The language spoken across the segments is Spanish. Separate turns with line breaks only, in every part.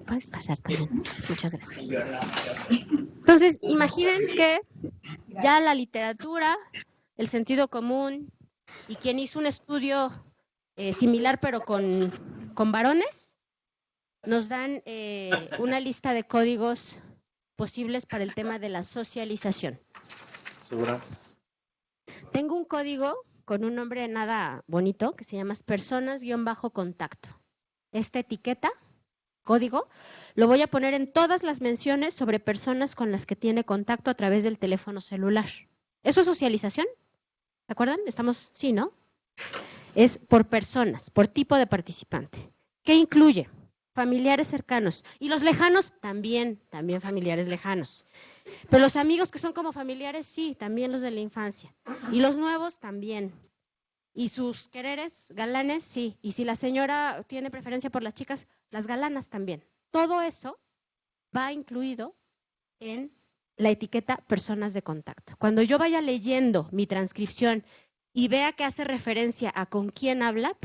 Puedes pasar también. Muchas gracias. Entonces, imaginen que ya la literatura, el sentido común y quien hizo un estudio similar pero con varones, nos dan una lista de códigos posibles para el tema de la socialización.
¿Segura?
Tengo un código con un nombre nada bonito que se llama personas-contacto. Esta etiqueta, código, lo voy a poner en todas las menciones sobre personas con las que tiene contacto a través del teléfono celular. ¿Eso es socialización? ¿Se acuerdan? Estamos, sí, ¿no? Es por personas, por tipo de participante. ¿Qué incluye? Familiares cercanos. Y los lejanos, también familiares lejanos. Pero los amigos que son como familiares, sí, también los de la infancia. Y los nuevos, también. Y sus quereres, galanes, sí. Y si la señora tiene preferencia por las chicas, las galanas también. Todo eso va incluido en la etiqueta personas de contacto. Cuando yo vaya leyendo mi transcripción y vea que hace referencia a con quién habla,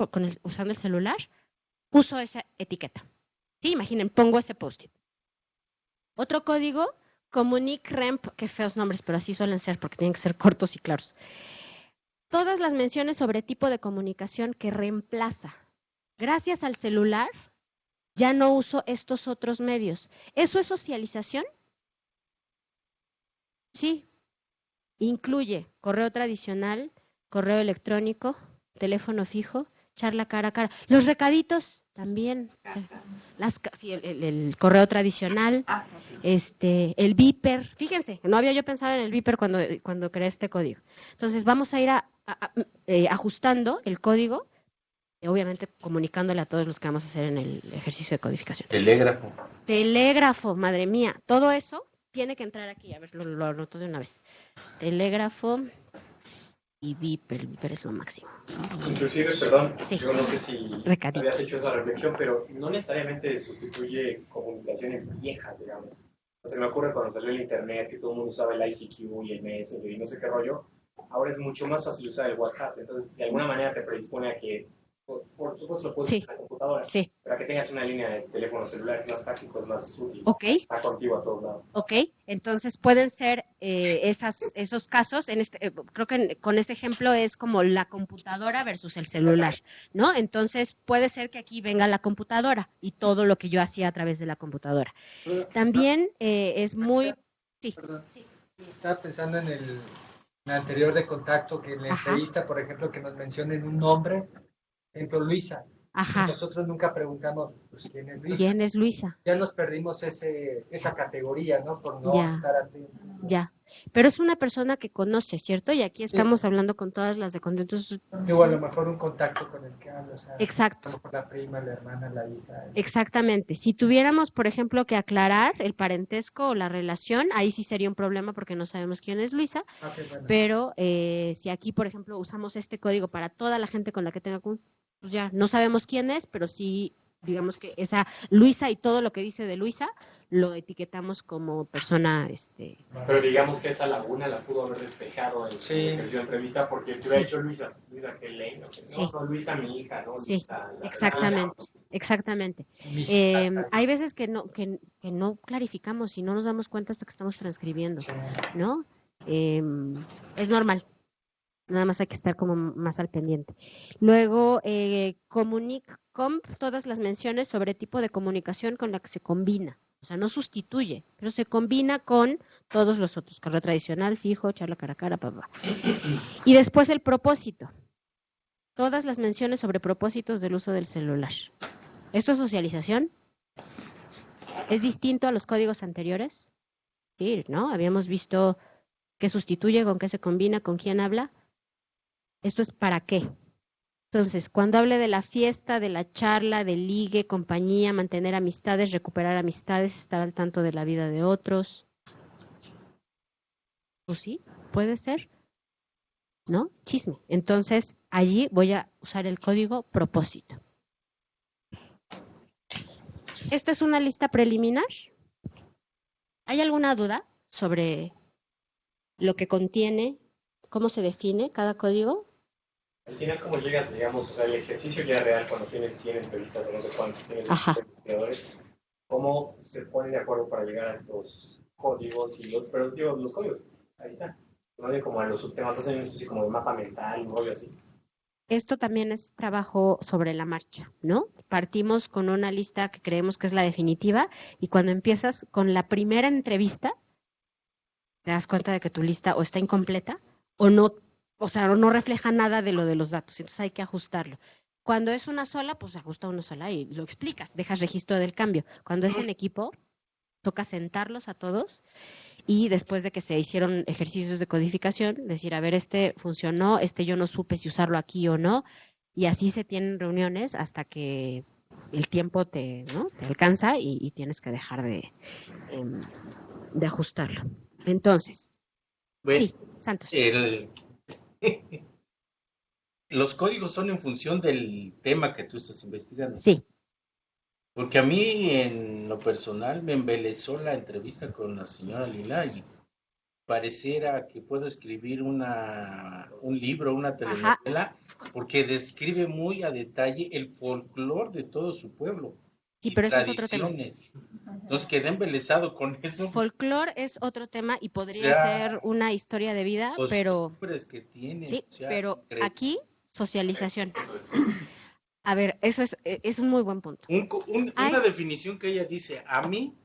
usando el celular, uso esa etiqueta. Sí, imaginen, pongo ese post-it. Otro código, Comunic Remp, qué feos nombres, pero así suelen ser porque tienen que ser cortos y claros. Todas las menciones sobre tipo de comunicación que reemplaza. Gracias al celular, ya no uso estos otros medios. ¿Eso es socialización? Sí. Incluye correo tradicional, correo electrónico, teléfono fijo, charla cara a cara. Los recaditos también. Sí, el correo tradicional, el beeper. Fíjense, no había yo pensado en el beeper cuando creé este código. Entonces vamos a ir ajustando el código, obviamente comunicándole a todos los que vamos a hacer en el ejercicio de codificación. Telégrafo, madre mía. Todo eso tiene que entrar aquí. A ver, lo anoto de una vez. Telégrafo y beeper. El beeper es lo máximo.
Inclusive, perdón,
sí.
Yo no sé si
Recaditos.
habías hecho esa reflexión, pero no necesariamente sustituye comunicaciones viejas, digamos. O sea, me ocurre cuando salió el internet, que todo el mundo usaba el ICQ y el Messenger y no sé qué rollo. Ahora es mucho más fácil usar el WhatsApp. Entonces, de alguna manera te predispone a que, por supuesto, lo puedes usar en la computadora, pero a que tengas una línea de teléfono celular es más práctico, es más útil.
Ok.
Está contigo a todos lados.
Ok, entonces pueden ser esos casos, creo que con ese ejemplo es como la computadora versus el celular, ¿no? Entonces puede ser que aquí venga la computadora y todo lo que yo hacía a través de la computadora. También es muy... Sí.
Sí. Estaba pensando en el anterior de contacto, que en la entrevista, por ejemplo, que nos mencionen un nombre, por ejemplo, Luisa.
Ajá.
Nosotros nunca preguntamos, pues, ¿quién es Luisa?
¿Quién es Luisa?
Ya nos perdimos esa categoría, ¿no? Por no estar atentos.
Ya, pero es una persona que conoce, ¿cierto? Y aquí estamos hablando con todas las de contacto.
Digo, a lo mejor un contacto con el que hablo, o sea,
exacto.
A lo mejor la prima, la hermana, la hija.
Exactamente. Si tuviéramos, por ejemplo, que aclarar el parentesco o la relación, ahí sí sería un problema porque no sabemos quién es Luisa.
Okay, bueno.
Pero si aquí, por ejemplo, usamos este código para toda la gente con la que tenga, pues ya no sabemos quién es, pero sí, digamos que esa Luisa y todo lo que dice de Luisa lo etiquetamos como persona.
Pero digamos que esa laguna la pudo haber despejado en su entrevista porque te hubiera dicho Luisa que ley, no, Luisa mi hija, ¿no?
Sí,
Luisa,
exactamente. Hay veces que no clarificamos y no nos damos cuenta hasta que estamos transcribiendo, ¿no? Es normal. Nada más hay que estar como más al pendiente. Luego, Comunic-Comp, todas las menciones sobre tipo de comunicación con la que se combina. O sea, no sustituye, pero se combina con todos los otros. Correo tradicional, fijo, charla cara a cara, papá. Y después el propósito. Todas las menciones sobre propósitos del uso del celular. ¿Esto es socialización? ¿Es distinto a los códigos anteriores? Sí, ¿no? Habíamos visto qué sustituye, con qué se combina, con quién habla. ¿Esto es para qué? Entonces, cuando hable de la fiesta, de la charla, del ligue, compañía, mantener amistades, recuperar amistades, estar al tanto de la vida de otros. Pues sí, puede ser. ¿No? Chisme. Entonces, allí voy a usar el código propósito. Esta es una lista preliminar. ¿Hay alguna duda sobre lo que contiene, cómo se define cada código?
Al final, ¿cómo llegas, digamos, o sea, el ejercicio ya real cuando tienes 100 entrevistas o no sé cuántos, tienes investigadores? cómo se ponen de acuerdo para llegar a estos códigos y pero digo, los códigos, ahí está. No de como a los subtemas, hacen esto así como de mapa mental, un rollo así.
Esto también es trabajo sobre la marcha, ¿no? Partimos con una lista que creemos que es la definitiva y cuando empiezas con la primera entrevista, te das cuenta de que tu lista o está incompleta o no, o sea, no refleja nada de lo de los datos, entonces hay que ajustarlo. Cuando es una sola, pues ajusta una sola y lo explicas, dejas registro del cambio. Cuando es en equipo, toca sentarlos a todos y después de que se hicieron ejercicios de codificación, decir, a ver, este funcionó, este yo no supe si usarlo aquí o no, y así se tienen reuniones hasta que el tiempo ¿no? te alcanza y tienes que dejar de ajustarlo. Entonces,
Bueno,
sí, Santos.
Los códigos son en función del tema que tú estás investigando.
Sí.
Porque a mí, en lo personal, me embelezó la entrevista con la señora Lila y pareciera que puedo escribir un libro, una telenovela, porque describe muy a detalle el folclore de todo su pueblo.
Sí,
y
pero eso es otro tema.
tradiciones. Entonces quedé embelesado con eso.
Folclore es otro tema y podría
O sea,
ser una historia de vida, pero
costumbres que tiene.
sí,
o sea,
pero
increíble.
aquí socialización. A ver, eso es un muy buen punto.
Una definición que ella dice: a mí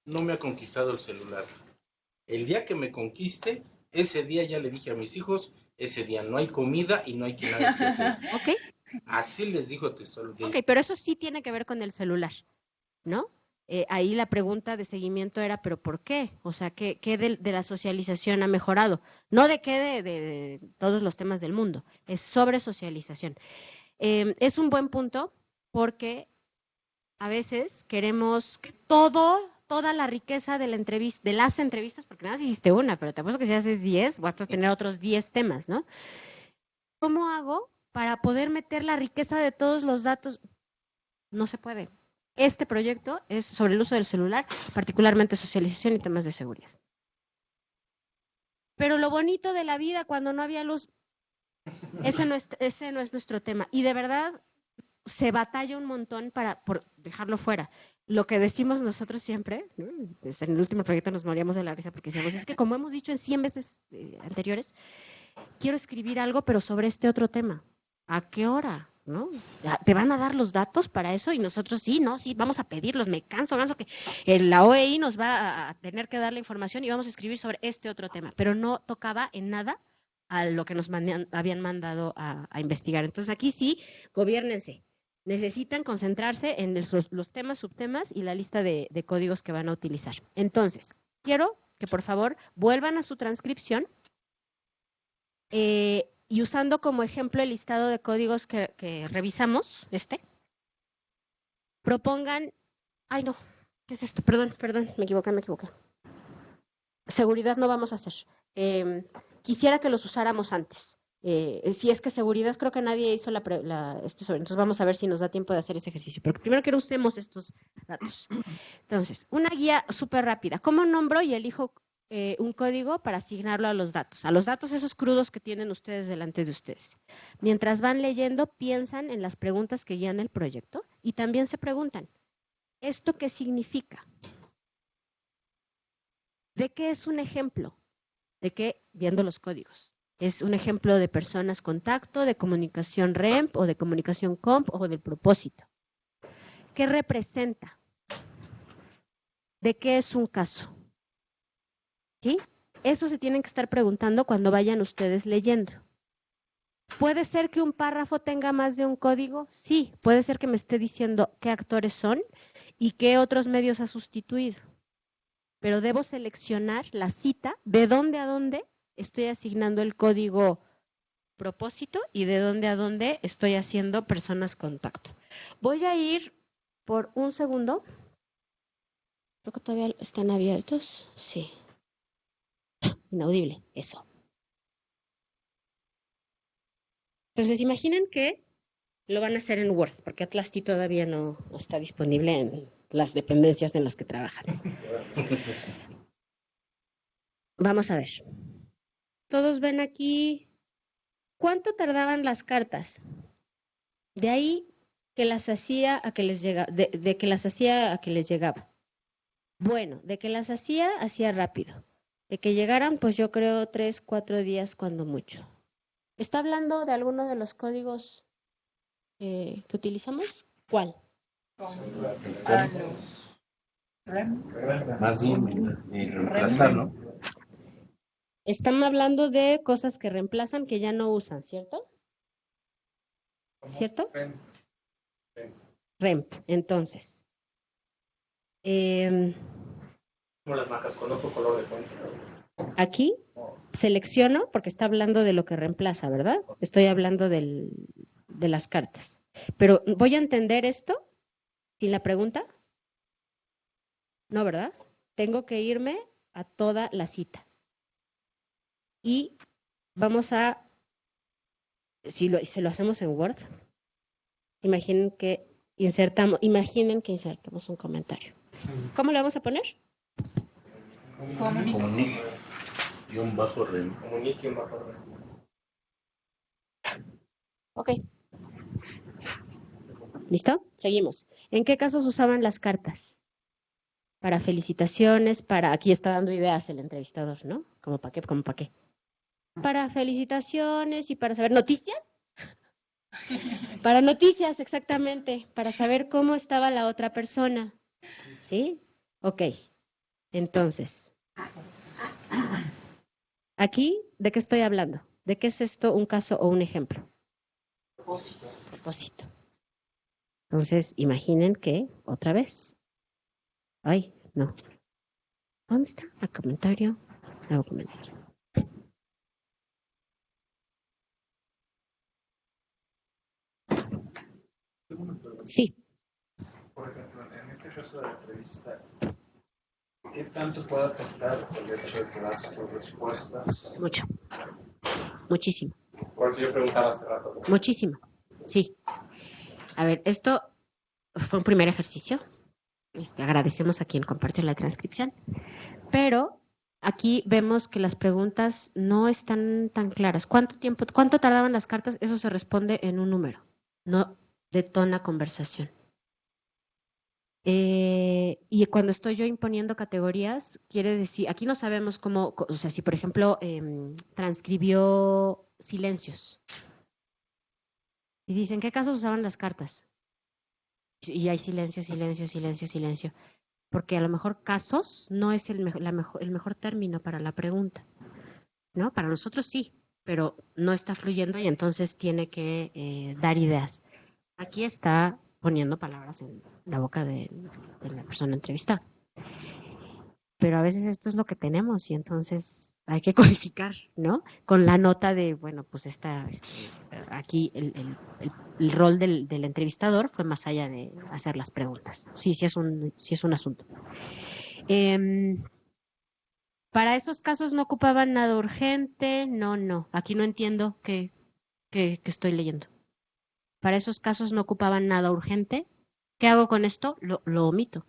no me ha conquistado el celular. El día que me conquiste, ese día ya le dije a mis hijos, ese día no hay comida y no hay nada que hacer.
Ok.
Así les dijo textualmente.
Ok, pero eso sí tiene que ver con el celular, ¿no? Ahí la pregunta de seguimiento era, ¿pero por qué? O sea, ¿qué de la socialización ha mejorado? No de qué de todos los temas del mundo, es sobre socialización. Es un buen punto porque a veces queremos que toda la riqueza de las entrevistas, porque nada más hiciste una, pero te apuesto que si haces 10, vas a tener otros 10 temas, ¿no? ¿Cómo hago para poder meter la riqueza de todos los datos? No se puede. Este proyecto es sobre el uso del celular, particularmente socialización y temas de seguridad. Pero lo bonito de la vida cuando no había luz, ese no es nuestro tema. Y de verdad se batalla un montón por dejarlo fuera. Lo que decimos nosotros siempre, ¿no? Desde en el último proyecto nos moríamos de la risa porque decíamos, es que como hemos dicho en 100 veces anteriores, quiero escribir algo pero sobre este otro tema. ¿A qué hora? ¿No? ¿Te van a dar los datos para eso? Y nosotros sí, vamos a pedirlos, me canso que la OEI nos va a tener que dar la información y vamos a escribir sobre este otro tema, pero no tocaba en nada a lo que nos habían mandado a investigar. Entonces aquí sí, gobiérnense. Necesitan concentrarse en los temas, subtemas y la lista de códigos que van a utilizar. Entonces, quiero que por favor vuelvan a su transcripción y usando como ejemplo el listado de códigos que revisamos, propongan, ay no, ¿qué es esto? Perdón, me equivoqué. Seguridad no vamos a hacer. Quisiera que los usáramos antes. Si es que seguridad, creo que nadie hizo entonces vamos a ver si nos da tiempo de hacer ese ejercicio. Pero primero quiero usemos estos datos. Entonces, una guía súper rápida. ¿Cómo nombro y elijo un código para asignarlo a los datos esos crudos que tienen ustedes delante de ustedes? Mientras van leyendo, piensan en las preguntas que guían el proyecto y también se preguntan, ¿esto qué significa? ¿De qué es un ejemplo? ¿De qué? Viendo los códigos. ¿Es un ejemplo de personas contacto, de comunicación REMP o de comunicación COMP o del propósito? ¿Qué representa? ¿De qué es un caso? ¿Sí? Eso se tienen que estar preguntando cuando vayan ustedes leyendo. ¿Puede ser que un párrafo tenga más de un código? Sí, puede ser que me esté diciendo qué actores son y qué otros medios ha sustituido. Pero debo seleccionar la cita de dónde a dónde estoy asignando el código propósito y de dónde a dónde estoy haciendo personas contacto. Voy a ir por un segundo. Creo que todavía están abiertos. Sí. Inaudible, eso. Entonces, imaginen que lo van a hacer en Word, porque Atlasti todavía no está disponible en las dependencias en las que trabajan. Vamos a ver. Todos ven aquí, ¿cuánto tardaban las cartas? De ahí que las hacía a que les llegaba, de que las hacía a que les llegaba. Bueno, de que las hacía rápido. De que llegaran, pues yo creo 3, 4 días cuando mucho. ¿Está hablando de alguno de los códigos que utilizamos? ¿Cuál?
Más bien de reemplazar, ¿no?
Están hablando de cosas que reemplazan, que ya no usan, ¿cierto? ¿Cierto? Remp. Entonces.
Como las marcas con otro color de fuente.
Aquí selecciono, porque está hablando de lo que reemplaza, ¿verdad? Estoy hablando de las cartas. Pero ¿voy a entender esto sin la pregunta? No, ¿verdad? Tengo que irme a toda la cita. Y vamos a, si lo hacemos en Word, imaginen que insertamos un comentario. ¿Cómo le vamos a poner?
Comunique. _rem.
Comunique _rem.
Ok. ¿Listo? Seguimos. ¿En qué casos usaban las cartas? Para felicitaciones, aquí está dando ideas el entrevistador, ¿no? ¿Cómo para qué? ¿Cómo para qué? Para felicitaciones y para saber noticias. Para noticias, exactamente. Para saber cómo estaba la otra persona. ¿Sí? Ok. Entonces, aquí, ¿de qué estoy hablando? ¿De qué es esto un caso o un ejemplo? Propósito. Entonces, imaginen que, otra vez. Ay, no. ¿Dónde está el comentario? Nuevo comentario. Sí.
Por ejemplo, en este caso de la entrevista, ¿qué tanto puede afectar el hecho de que das tus respuestas?
Mucho. Muchísimo.
Por eso yo preguntaba hace rato.
Muchísimo. Sí. A ver, esto fue un primer ejercicio. Agradecemos a quien compartió la transcripción. Pero aquí vemos que las preguntas no están tan claras. ¿Cuánto tardaban las cartas? Eso se responde en un número. No detona conversación. Y cuando estoy yo imponiendo categorías, quiere decir, aquí no sabemos cómo, o sea, si por ejemplo transcribió silencios. Y dicen, ¿qué casos usaban las cartas? Y hay silencio, silencio, silencio, silencio. Porque a lo mejor casos no es el mejor término para la pregunta, ¿no? Para nosotros sí, pero no está fluyendo y entonces tiene que dar ideas. Aquí está poniendo palabras en la boca de la persona entrevistada. Pero a veces esto es lo que tenemos y entonces hay que codificar, ¿no? Con la nota de, bueno, pues aquí el rol del entrevistador fue más allá de hacer las preguntas. Sí es un asunto. Para esos casos no ocupaban nada urgente, no. Aquí no entiendo qué estoy leyendo. Para esos casos no ocupaban nada urgente. ¿Qué hago con esto? Lo omito.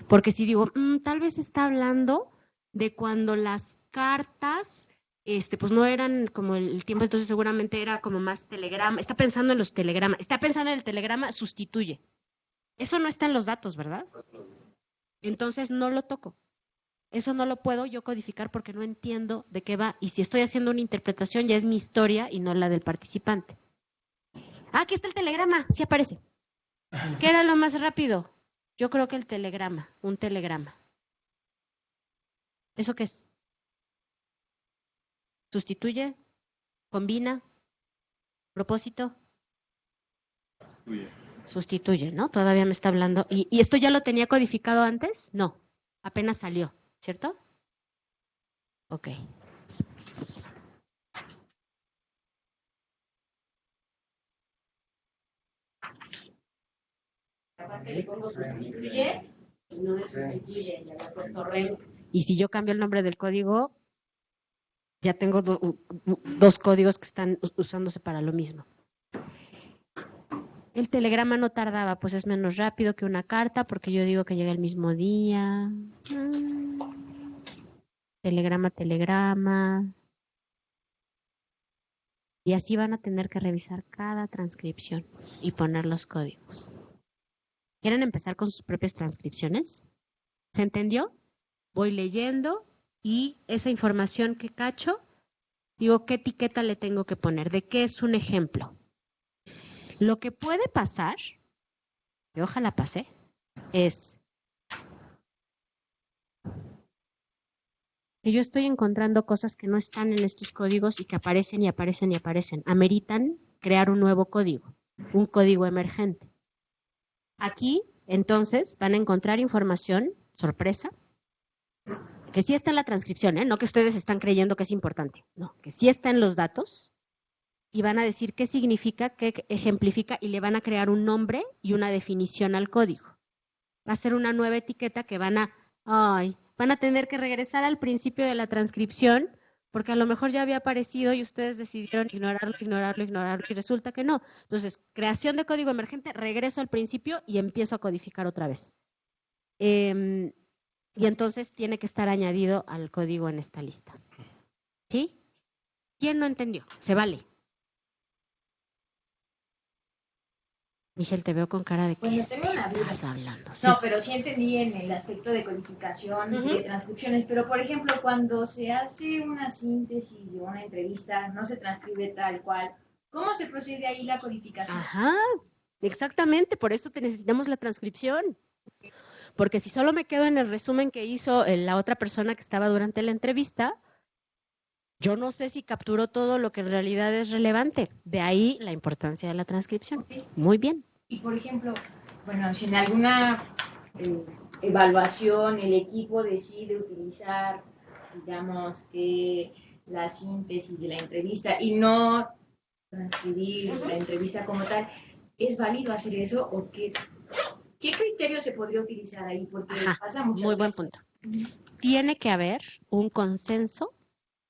Porque si digo, tal vez está hablando de cuando las cartas, pues no eran como el tiempo, entonces seguramente era como más telegrama. Está pensando en los telegramas. Está pensando en el telegrama, sustituye. Eso no está en los datos, ¿verdad? Entonces no lo toco. Eso no lo puedo yo codificar porque no entiendo de qué va. Y si estoy haciendo una interpretación, ya es mi historia y no la del participante. Aquí está el telegrama, sí aparece. ¿Qué era lo más rápido? Yo creo que el telegrama, un telegrama. ¿Eso qué es? ¿Sustituye? ¿Combina? ¿Propósito? Sustituye, ¿no? Todavía me está hablando. ¿Y esto ya lo tenía codificado antes? No, apenas salió, ¿cierto? Ok. Le pongo sustituye, no es sustituye, ya le he puesto rem. Y si yo cambio el nombre del código, ya tengo dos códigos que están usándose para lo mismo. El telegrama no tardaba, pues es menos rápido que una carta, porque yo digo que llega el mismo día. Telegrama. Y así van a tener que revisar cada transcripción y poner los códigos. ¿Quieren empezar con sus propias transcripciones? ¿Se entendió? Voy leyendo y esa información que cacho, digo, ¿qué etiqueta le tengo que poner? ¿De qué es un ejemplo? Lo que puede pasar, que ojalá pase, es que yo estoy encontrando cosas que no están en estos códigos y que aparecen y aparecen y aparecen. Ameritan crear un nuevo código, un código emergente. Aquí, entonces, van a encontrar información, sorpresa, que sí está en la transcripción, no que ustedes están creyendo que es importante, no, que sí está en los datos, y van a decir qué significa, qué ejemplifica, y le van a crear un nombre y una definición al código. Va a ser una nueva etiqueta que van a tener que regresar al principio de la transcripción, porque a lo mejor ya había aparecido y ustedes decidieron ignorarlo, y resulta que no. Entonces, creación de código emergente, regreso al principio y empiezo a codificar otra vez. Y entonces tiene que estar añadido al código en esta lista. ¿Sí? ¿Quién no entendió? Se vale. Michelle, te veo con cara de que
tengo una duda.
estás hablando. Sí.
No, pero sí entendí en el aspecto de codificación y de transcripciones, pero por ejemplo, cuando se hace una síntesis de una entrevista, no se transcribe tal cual, ¿cómo se procede ahí la codificación?
Ajá, exactamente, por eso necesitamos la transcripción. Porque si solo me quedo en el resumen que hizo la otra persona que estaba durante la entrevista, yo no sé si capturó todo lo que en realidad es relevante. De ahí la importancia de la transcripción. Muy bien.
Y por ejemplo, bueno, si en alguna evaluación el equipo decide utilizar, digamos, que la síntesis de la entrevista y no transcribir la entrevista como tal, ¿es válido hacer eso o qué criterio se podría utilizar ahí? Porque pasa muchas
muy buen
veces.
punto. Tiene que haber un consenso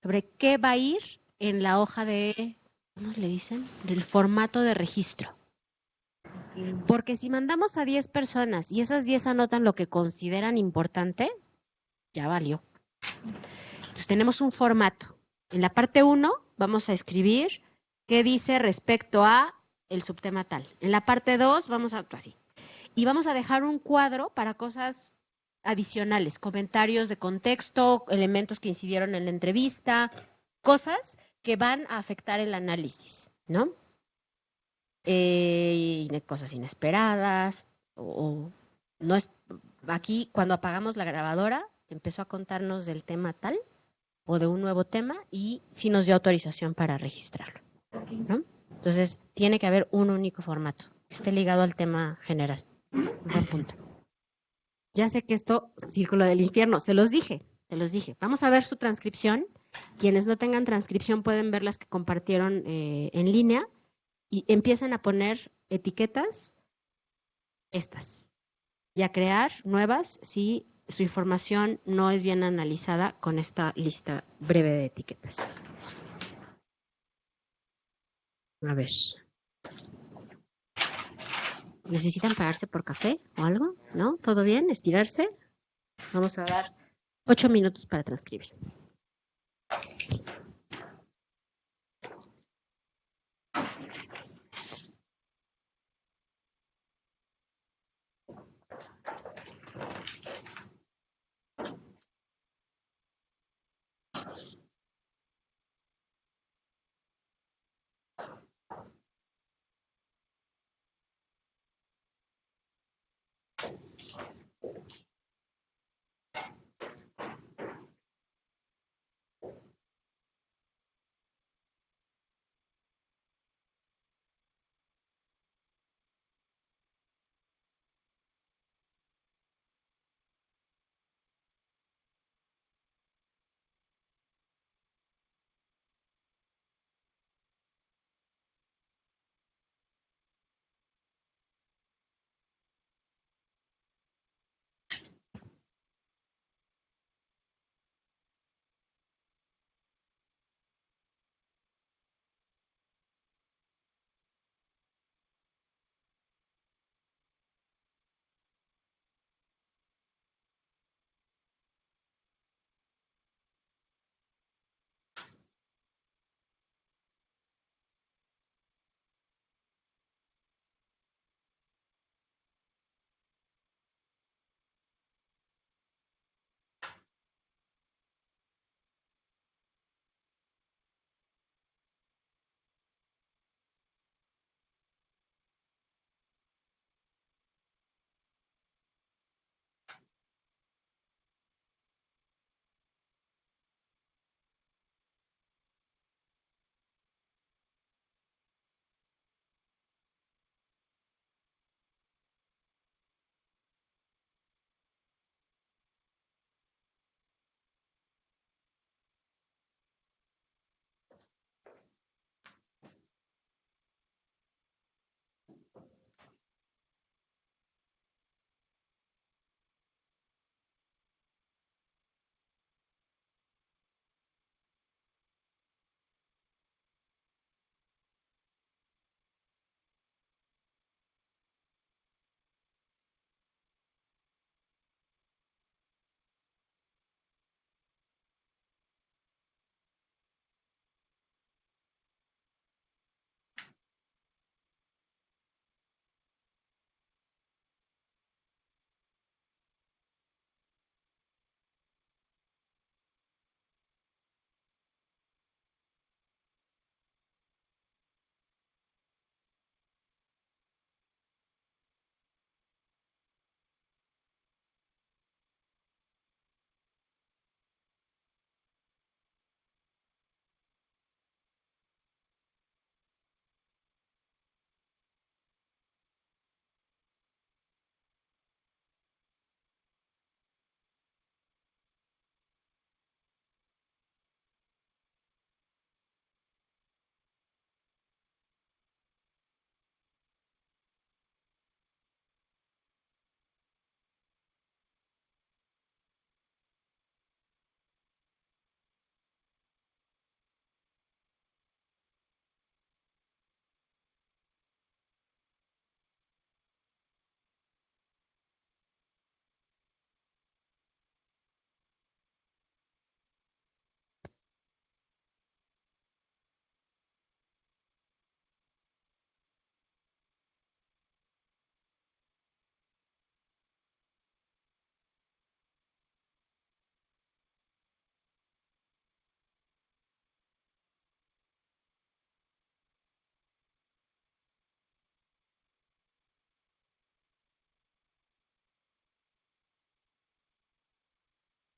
sobre qué va a ir en la hoja de, ¿cómo le dicen? Del formato de registro. Porque si mandamos a 10 personas y esas 10 anotan lo que consideran importante, ya valió. Entonces tenemos un formato. En la parte 1 vamos a escribir qué dice respecto a el subtema tal. En la parte 2 vamos a así. Y vamos a dejar un cuadro para cosas adicionales, comentarios de contexto, elementos que incidieron en la entrevista, cosas que van a afectar el análisis, ¿no? Cosas inesperadas, o no es, aquí cuando apagamos la grabadora empezó a contarnos del tema tal o de un nuevo tema y sí nos dio autorización para registrarlo, ¿no? Entonces tiene que haber un único formato que esté ligado al tema general. Buen punto. Ya sé que esto, círculo del infierno, se los dije. Vamos a ver su transcripción. Quienes no tengan transcripción pueden ver las que compartieron en línea y empiezan a poner etiquetas estas y a crear nuevas si su información no es bien analizada con esta lista breve de etiquetas. A ver. ¿Necesitan pararse por café o algo? ¿No? ¿Todo bien? ¿Estirarse? Vamos a dar 8 minutos para transcribir.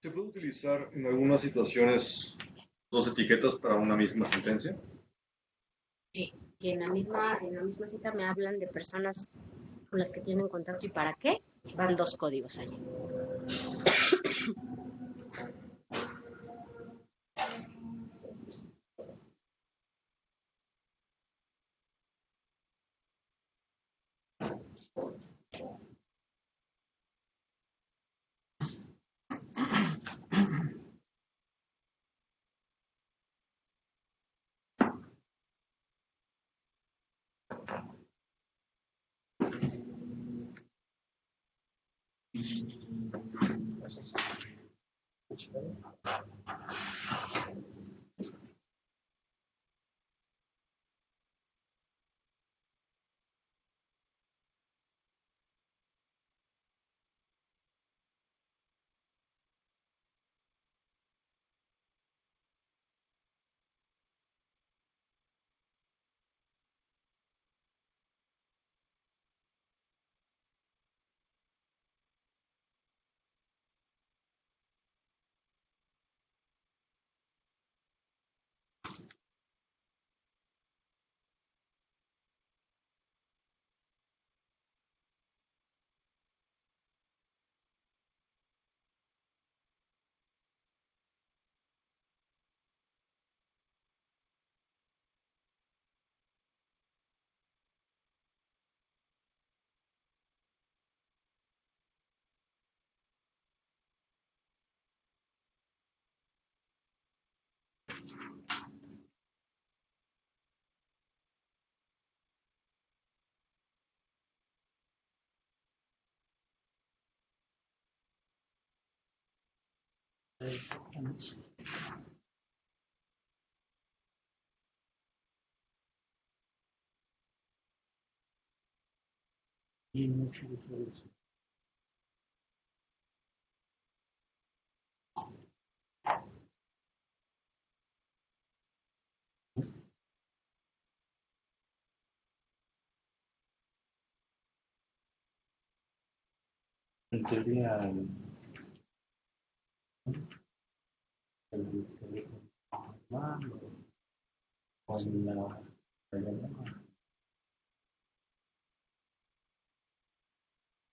¿Se puede utilizar en algunas situaciones dos etiquetas para una misma sentencia?
Sí, y en la misma cita me hablan de personas con las que tienen contacto y para qué, van dos códigos allí.
En teoría, con la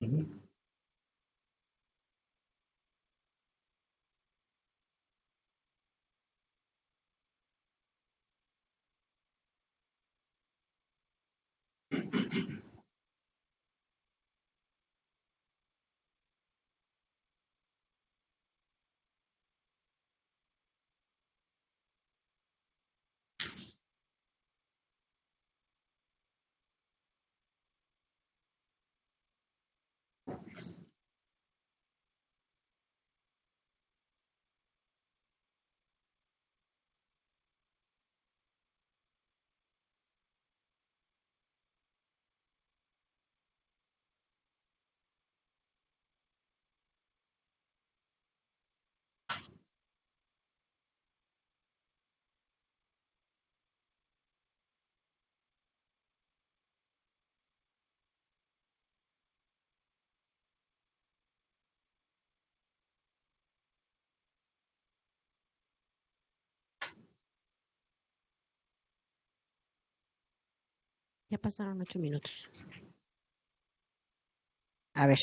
Ujú.
Ya pasaron 8 minutos. A ver.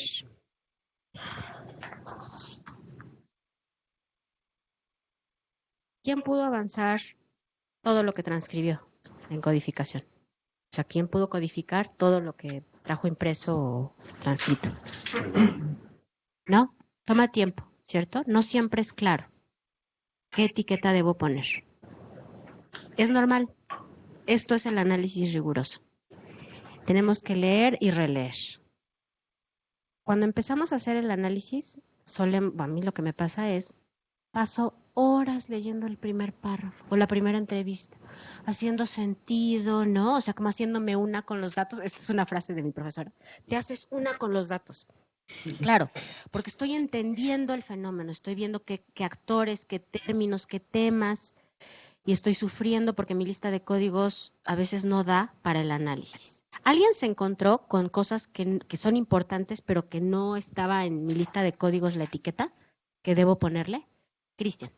¿Quién pudo avanzar todo lo que transcribió en codificación? O sea, ¿quién pudo codificar todo lo que trajo impreso o transcrito? ¿No? Toma tiempo, ¿cierto? No siempre es claro qué etiqueta debo poner. Es normal. Esto es el análisis riguroso. Tenemos que leer y releer. Cuando empezamos a hacer el análisis, a mí lo que me pasa es, paso horas leyendo el primer párrafo o la primera entrevista, haciendo sentido, ¿no? O sea, como haciéndome una con los datos. Esta es una frase de mi profesora. Te haces una con los datos. Claro, porque estoy entendiendo el fenómeno, estoy viendo qué actores, qué términos, qué temas, y estoy sufriendo porque mi lista de códigos a veces no da para el análisis. ¿Alguien se encontró con cosas que son importantes pero que no estaba en mi lista de códigos la etiqueta? que debo ponerle? Cristian.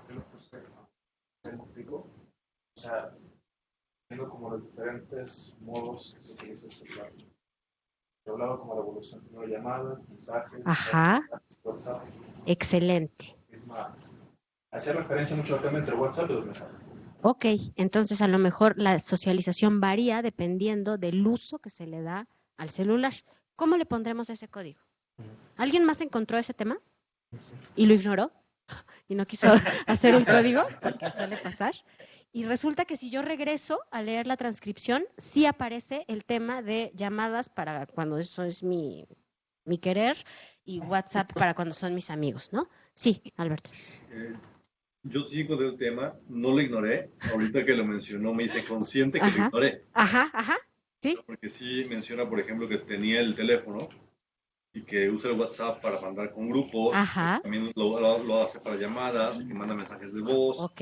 Yo lo puse científico, o sea, viendo como los diferentes modos que se utiliza el celular. Yo hablaba como la evolución de llamadas, mensajes,
Ajá.
WhatsApp.
Excelente.
Hacía referencia mucho al tema entre WhatsApp y los mensajes.
Ok, entonces a lo mejor la socialización varía dependiendo del uso que se le da al celular. ¿Cómo le pondremos ese código? ¿Alguien más encontró ese tema y lo ignoró y no quiso hacer un código? Porque suele pasar. Y resulta que si yo regreso a leer la transcripción, sí aparece el tema de llamadas para cuando eso es mi querer y WhatsApp para cuando son mis amigos, ¿no? Sí, Alberto.
Yo sí encontré el tema, no lo ignoré. Ahorita que lo mencionó me hice consciente que lo ignoré.
Ajá, sí.
Porque sí menciona, por ejemplo, que tenía el teléfono y que usa el WhatsApp para mandar con grupos.
Ajá.
También lo hace para llamadas y que manda mensajes de voz.
Ok.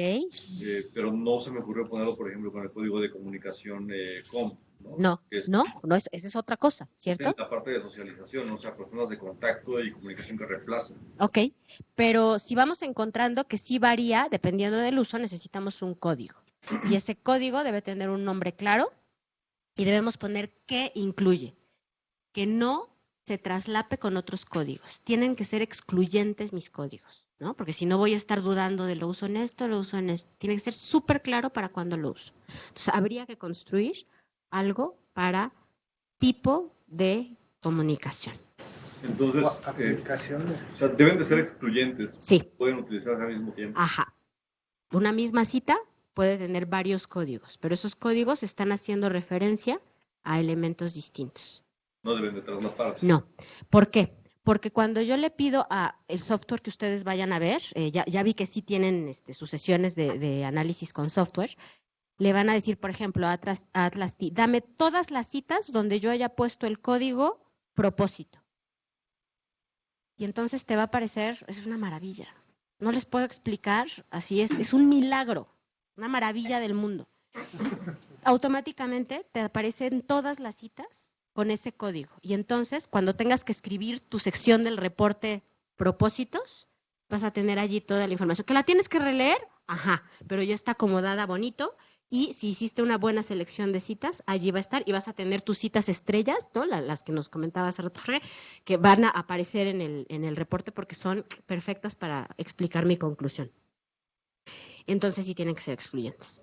Pero no se me ocurrió ponerlo, por ejemplo, con el código de comunicación COM.
No, esa es otra cosa, ¿cierto?
Es la parte de socialización, o sea, personas de contacto y comunicación que reemplazan.
Ok, pero si vamos encontrando que sí varía, dependiendo del uso, necesitamos un código. Y ese código debe tener un nombre claro y debemos poner qué incluye. Que no se traslape con otros códigos. Tienen que ser excluyentes mis códigos, ¿no? Porque si no voy a estar dudando de lo uso en esto, lo uso en esto. Tiene que ser súper claro para cuándo lo uso. Entonces, habría que construir algo para tipo de comunicación.
Entonces,
aplicaciones.
o sea, deben de ser excluyentes.
Sí.
Pueden utilizarse al mismo tiempo.
Ajá. Una misma cita puede tener varios códigos, pero esos códigos están haciendo referencia a elementos distintos.
No deben de traslaparse.
No. ¿Por qué? Porque cuando yo le pido a el software que ustedes vayan a ver, ya vi que sí tienen sus sesiones de análisis con software, le van a decir, por ejemplo, a Atlas, dame todas las citas donde yo haya puesto el código propósito. Y entonces te va a aparecer, es una maravilla. No les puedo explicar, así es un milagro, una maravilla del mundo. Automáticamente te aparecen todas las citas con ese código. Y entonces, cuando tengas que escribir tu sección del reporte propósitos, vas a tener allí toda la información. ¿Que la tienes que releer? Ajá, pero ya está acomodada bonito. Y si hiciste una buena selección de citas, allí va a estar y vas a tener tus citas estrellas, ¿no? Las que nos comentaba hace rato, que van a aparecer en el reporte porque son perfectas para explicar mi conclusión. Entonces sí tienen que ser excluyentes.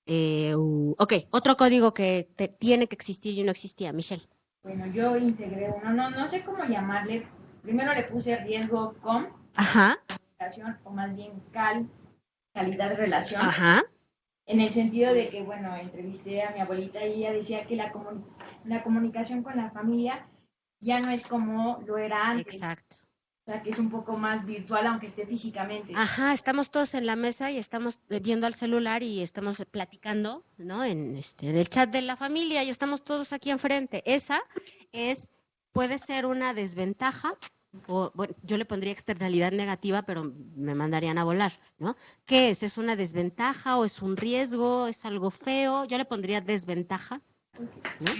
Ok, otro código que tiene que existir y no existía, Michelle.
Bueno, yo integré uno, no sé cómo llamarle. Primero le puse riesgo com,
Ajá.
o más bien calidad de relación.
Ajá.
En el sentido de que, bueno, entrevisté a mi abuelita y ella decía que la comunicación con la familia ya no es como lo era antes.
Exacto.
O sea, que es un poco más virtual, aunque esté físicamente.
Ajá, estamos todos en la mesa y estamos viendo al celular y estamos platicando, ¿no? En el chat de la familia y estamos todos aquí enfrente. Esa puede ser una desventaja. O, bueno, yo le pondría externalidad negativa, pero me mandarían a volar, ¿no? ¿Qué es? ¿Es una desventaja o es un riesgo? ¿Es algo feo? Yo le pondría desventaja, ¿no?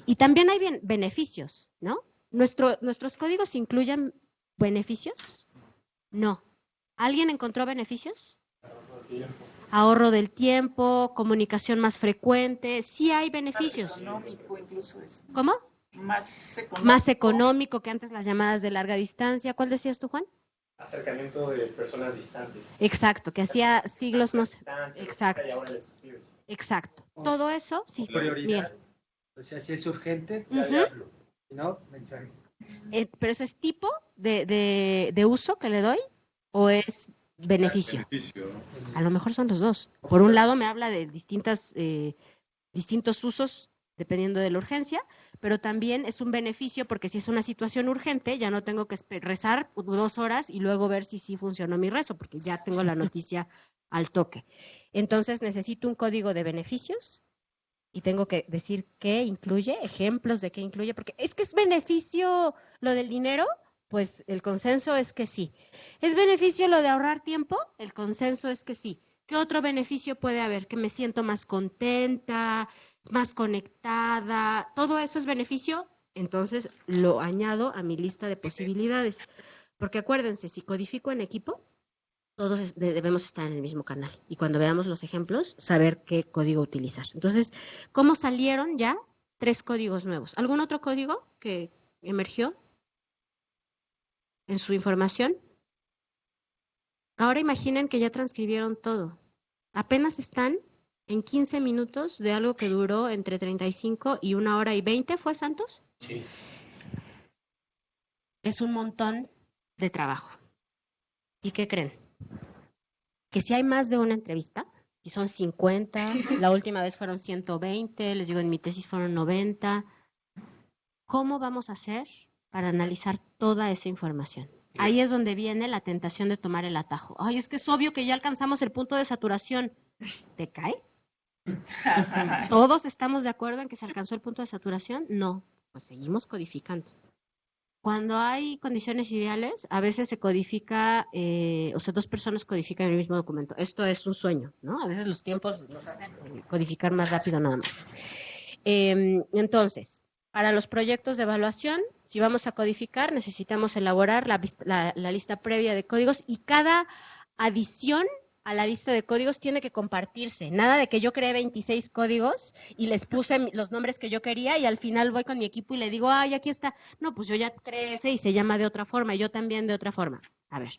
Y también hay beneficios, ¿no? ¿Nuestros códigos incluyen beneficios? No. ¿Alguien encontró beneficios? Ahorro del tiempo, comunicación más frecuente, sí hay beneficios.
Más económico incluso es.
¿Cómo? Más económico que antes las llamadas de larga distancia. ¿Cuál decías tú, Juan?
Acercamiento de personas distantes.
Exacto, que hacía siglos no sé. Exacto.
Y ahora les escribes.
Exacto. Todo eso, sí.
Prioridad. O sea, si es urgente, ya le hablo. Si no, mensaje.
¿Pero eso es tipo de uso que le doy o es beneficio?
Beneficio, ¿no?
A lo mejor son los dos. Por un lado me habla de distintos usos dependiendo de la urgencia, pero también es un beneficio porque si es una situación urgente ya no tengo que rezar 2 horas y luego ver si sí funcionó mi rezo porque ya tengo la noticia al toque. Entonces necesito un código de beneficios y tengo que decir qué incluye, ejemplos de qué incluye, porque es que es beneficio lo del dinero, pues el consenso es que sí. ¿Es beneficio lo de ahorrar tiempo? El consenso es que sí. ¿Qué otro beneficio puede haber? Que me siento más contenta, más conectada, todo eso es beneficio, entonces lo añado a mi lista de posibilidades. Porque acuérdense, si codifico en equipo, todos debemos estar en el mismo canal. Y cuando veamos los ejemplos, saber qué código utilizar. Entonces, ¿cómo salieron ya 3 códigos nuevos? ¿Algún otro código que emergió en su información? Ahora imaginen que ya transcribieron todo. Apenas están en 15 minutos de algo que duró entre 35 y 1 hora y 20, ¿fue, Santos?
Sí.
Es un montón de trabajo. ¿Y qué creen? Que si hay más de una entrevista, y son 50, la última vez fueron 120, les digo, en mi tesis fueron 90, ¿cómo vamos a hacer para analizar toda esa información? Ahí es donde viene la tentación de tomar el atajo. Ay, es que es obvio que ya alcanzamos el punto de saturación. ¿Te cae? ¿Todos estamos de acuerdo en que se alcanzó el punto de saturación? No, pues seguimos codificando. Cuando hay condiciones ideales, a veces se codifica, o sea, 2 personas codifican el mismo documento. Esto es un sueño, ¿no? A veces los tiempos nos hacen codificar más rápido nada más. Entonces, para los proyectos de evaluación, si vamos a codificar, necesitamos elaborar la lista previa de códigos y cada adición a la lista de códigos tiene que compartirse. Nada de que yo creé 26 códigos y les puse los nombres que yo quería y al final voy con mi equipo y le digo, ay, aquí está. No, pues yo ya creé ese y se llama de otra forma y yo también de otra forma. A ver,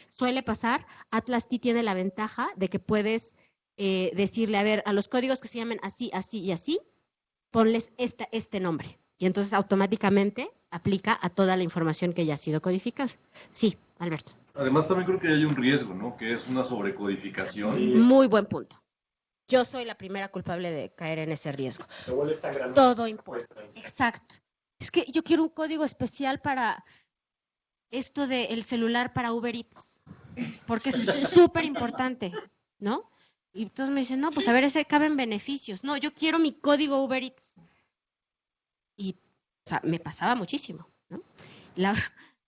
suele pasar. Atlas T tiene la ventaja de que puedes decirle, a ver, a los códigos que se llamen así, así y así, ponles este nombre. Y entonces automáticamente aplica a toda la información que ya ha sido codificada. Sí, Alberto.
Además también creo que hay un riesgo, ¿no? Que es una sobrecodificación.
Sí.
Muy buen punto. Yo soy la primera culpable de caer en ese riesgo.
Se vuelve tan grande.
Todo importa. Exacto. Es que yo quiero un código especial para esto del celular para Uber Eats, porque es súper importante, ¿no? Y todos me dicen, no, pues a ver, ese caben beneficios. No, yo quiero mi código Uber Eats. Y, o sea, me pasaba muchísimo, ¿no?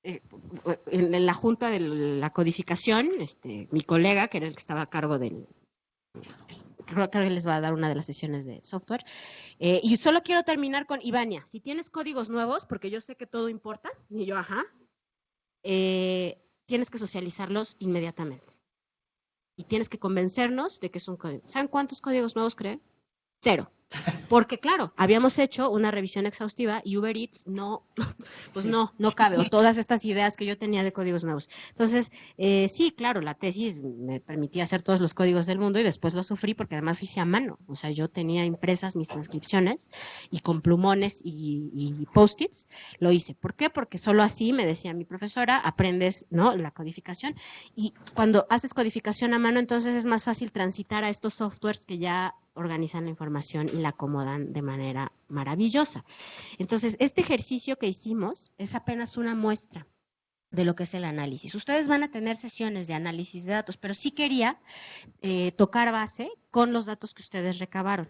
En la junta de la codificación, mi colega, que era el que estaba a cargo creo que les va a dar una de las sesiones de software, y solo quiero terminar con Ivania, si tienes códigos nuevos, porque yo sé que todo importa, y yo, tienes que socializarlos inmediatamente. Y tienes que convencernos de que es un código. ¿Saben cuántos códigos nuevos creen? 0. Porque claro, habíamos hecho una revisión exhaustiva y Uber Eats no cabe, o todas estas ideas que yo tenía de códigos nuevos. Entonces, sí, claro, la tesis me permitía hacer todos los códigos del mundo y después lo sufrí porque además hice a mano. O sea, yo tenía impresas mis transcripciones y con plumones y post-its lo hice. ¿Por qué? Porque solo así, me decía mi profesora, aprendes, ¿no?, la codificación. Y cuando haces codificación a mano, entonces es más fácil transitar a estos softwares que ya organizan la información y la acomodan de manera maravillosa. Entonces, este ejercicio que hicimos es apenas una muestra de lo que es el análisis. Ustedes van a tener sesiones de análisis de datos, pero sí quería tocar base con los datos que ustedes recabaron.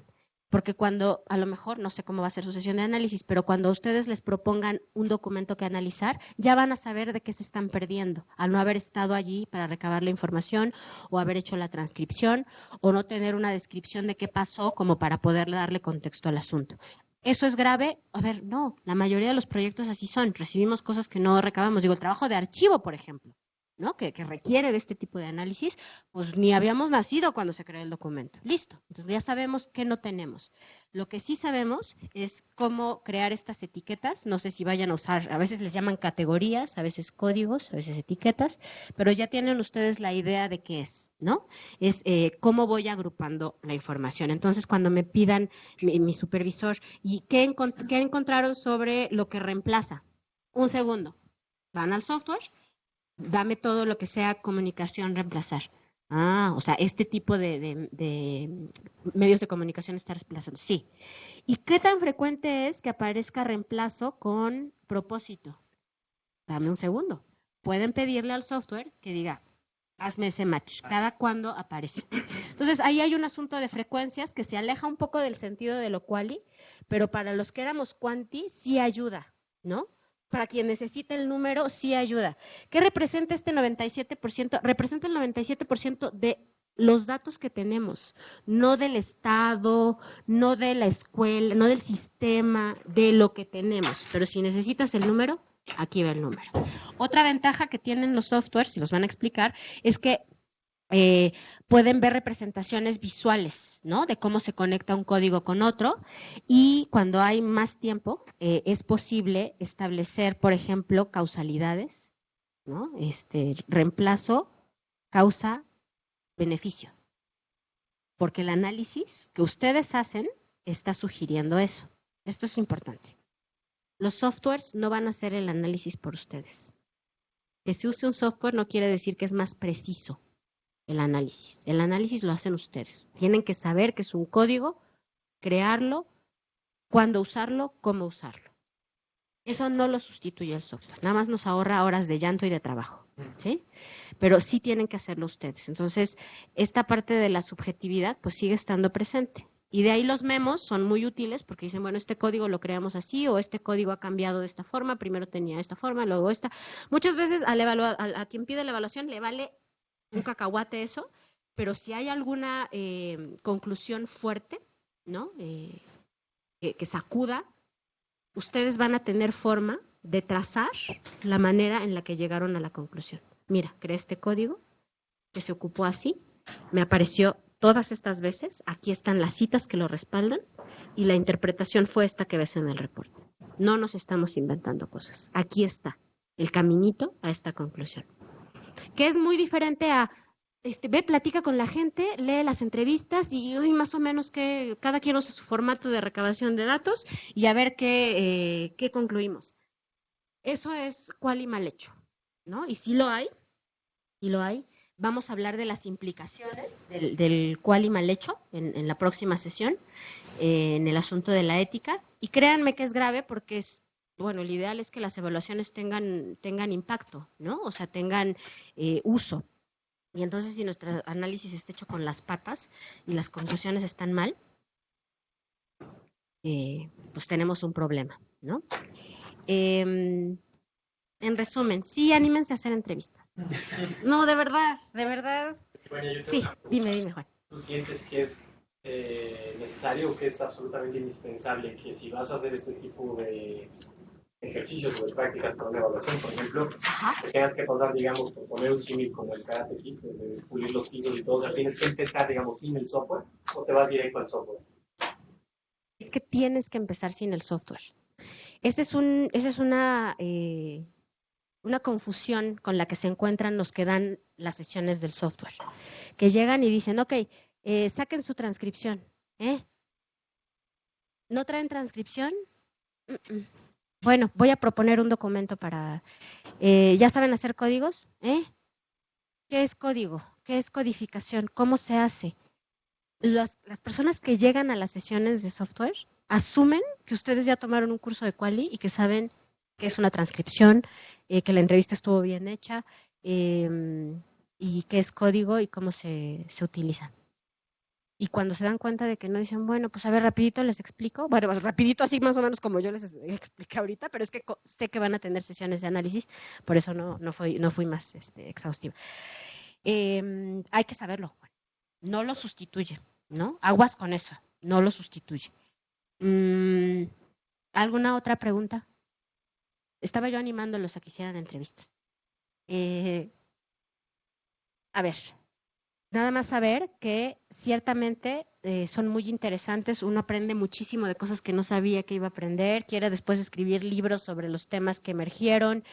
Porque cuando, a lo mejor, no sé cómo va a ser su sesión de análisis, pero cuando ustedes les propongan un documento que analizar, ya van a saber de qué se están perdiendo, al no haber estado allí para recabar la información, o haber hecho la transcripción, o no tener una descripción de qué pasó como para poder darle contexto al asunto. ¿Eso es grave? A ver, no, la mayoría de los proyectos así son, recibimos cosas que no recabamos. Digo, el trabajo de archivo, por ejemplo, ¿no?, que requiere de este tipo de análisis, pues ni habíamos nacido cuando se creó el documento. Listo, entonces ya sabemos qué no tenemos. Lo que sí sabemos es cómo crear estas etiquetas. No sé si vayan a usar, a veces les llaman categorías, a veces códigos, a veces etiquetas, pero ya tienen ustedes la idea de qué es, ¿no? Es cómo voy agrupando la información. Entonces, cuando me pidan mi supervisor, ¿y qué encontraron sobre lo que reemplaza? Un segundo, van al software, dame todo lo que sea comunicación reemplazar. O sea, este tipo de medios de comunicación está reemplazando. Sí. ¿Y qué tan frecuente es que aparezca reemplazo con propósito? Dame un segundo. Pueden pedirle al software que diga, hazme ese match. ¿Cada cuándo aparece? Entonces, ahí hay un asunto de frecuencias que se aleja un poco del sentido de lo quali, pero para los que éramos quanti sí ayuda, ¿no? Para quien necesita el número, sí ayuda. ¿Qué representa este 97%? Representa el 97% de los datos que tenemos, no del Estado, no de la escuela, no del sistema, de lo que tenemos. Pero si necesitas el número, Aquí va el número. Otra ventaja que tienen los softwares, si los van a explicar, es que pueden ver representaciones visuales, ¿no? De cómo se conecta un código con otro, y cuando hay más tiempo es posible establecer, por ejemplo, causalidades, ¿no? Reemplazo, causa, beneficio. Porque el análisis que ustedes hacen está sugiriendo eso. Esto es importante. Los softwares no van a hacer el análisis por ustedes. Que se use un software no quiere decir que es más preciso el análisis. El análisis lo hacen ustedes. Tienen que saber que es un código, crearlo, cuándo usarlo, cómo usarlo. Eso no lo sustituye el software. Nada más nos ahorra horas de llanto y de trabajo, ¿sí? Pero sí tienen que hacerlo ustedes. Entonces, esta parte de la subjetividad pues sigue estando presente. Y de ahí los memos son muy útiles porque dicen, bueno, este código lo creamos así, o este código ha cambiado de esta forma, primero tenía esta forma, luego esta. Muchas veces a quien pide la evaluación le vale un cacahuate eso, pero si hay alguna conclusión fuerte, ¿no? Que sacuda, ustedes van a tener forma de trazar la manera en la que llegaron a la conclusión. Mira, creé este código que se ocupó así, me apareció todas estas veces, aquí están las citas que lo respaldan y la interpretación fue esta que ves en el reporte. No nos estamos inventando cosas. Aquí está el caminito a esta conclusión. Que es muy diferente a, ve, platica con la gente, lee las entrevistas y más o menos que cada quien usa su formato de recabación de datos y a ver qué concluimos. Eso es quali mal hecho, ¿no? Y sí lo hay, Vamos a hablar de las implicaciones del quali mal hecho en la próxima sesión, en el asunto de la ética. Y créanme que es grave porque bueno, el ideal es que las evaluaciones tengan impacto, ¿no? O sea, tengan uso. Y entonces si nuestro análisis está hecho con las patas y las conclusiones están mal, pues tenemos un problema, ¿no? En resumen, sí, anímense a hacer entrevistas. No, de verdad.
Bueno,
Sí, dime, Juan.
¿Tú sientes que es necesario o que es absolutamente indispensable que si vas a hacer este tipo de ejercicios o de prácticas para una evaluación, por ejemplo, que tengas que pasar, digamos, por poner un símil como el Karate Kid, de pulir los pisos y todo, o sea, tienes que empezar, digamos, sin el software o te vas directo al software?
Es que tienes que empezar sin el software. Esa es una confusión con la que se encuentran los que dan las sesiones del software, que llegan y dicen, ok, saquen su transcripción, ¿no traen transcripción? Bueno, voy a proponer un documento para, ¿ya saben hacer códigos? ¿Qué es código? ¿Qué es codificación? ¿Cómo se hace? Las personas que llegan a las sesiones de software asumen que ustedes ya tomaron un curso de quali y que saben qué es una transcripción, que la entrevista estuvo bien hecha, y qué es código y cómo se utiliza. Y cuando se dan cuenta de que no, dicen, bueno, pues a ver, rapidito les explico. Bueno, rapidito así más o menos como yo les expliqué ahorita, pero es que sé que van a tener sesiones de análisis, por eso no fui más exhaustiva. Hay que saberlo, no lo sustituye, ¿no? Aguas con eso, no lo sustituye. ¿Alguna otra pregunta? Estaba yo animándolos a que hicieran entrevistas. A ver, nada más saber que ciertamente son muy interesantes, uno aprende muchísimo de cosas que no sabía que iba a aprender, quiere después escribir libros sobre los temas que emergieron,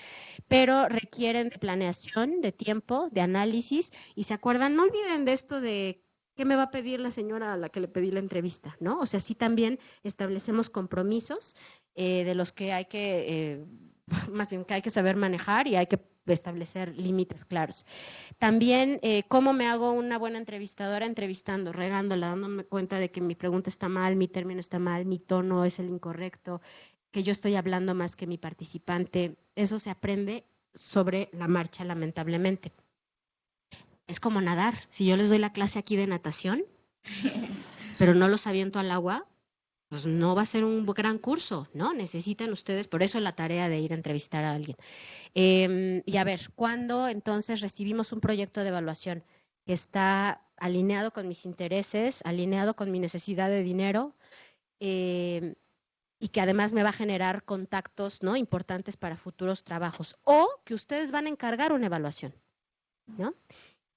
pero requieren de planeación, de tiempo, de análisis, y se acuerdan, no olviden de esto de qué me va a pedir la señora a la que le pedí la entrevista, ¿no? O sea, sí también establecemos compromisos de los que hay que, más bien que hay que saber manejar y hay que establecer límites claros. También, ¿cómo me hago una buena entrevistadora? Entrevistando, regándola, dándome cuenta de que mi pregunta está mal, mi término está mal, mi tono es el incorrecto, que yo estoy hablando más que mi participante. Eso se aprende sobre la marcha, lamentablemente. Es como nadar. Si yo les doy la clase aquí de natación, pero no los aviento al agua, pues no va a ser un gran curso, ¿no? Necesitan ustedes, por eso la tarea de ir a entrevistar a alguien. Y a ver, ¿cuándo entonces recibimos un proyecto de evaluación que está alineado con mis intereses, alineado con mi necesidad de dinero? y que además me va a generar contactos, ¿no?, importantes para futuros trabajos, o que ustedes van a encargar una evaluación, ¿no?